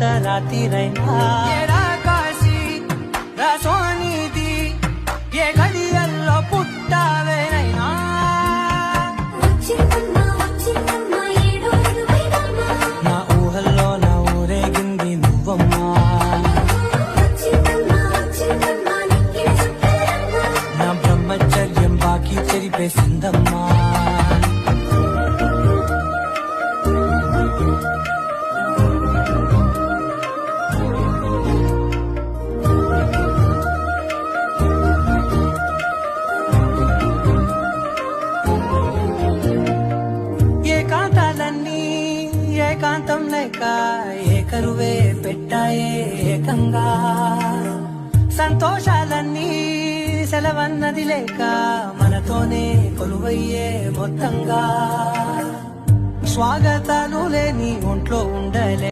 అర్ధరాత్రిరైనా కాశీ రసోనిది ఏ గడియల్లో పుట్టావేనైనా నా ఊహల్లో నా ఊరేగింది నువ్వమ్మా నా బ్రహ్మచర్యం బాకీ చెరిపేసిందమ్మా ఏకాంతం లేక ఏకరువే పెట్టాయే ఏకంగా సంతోషాలన్నీ సెలవన్నది లేక మనతోనే కొలువయ్యే మొత్తంగా స్వాగతాలు లేని ఒంట్లో ఉండలే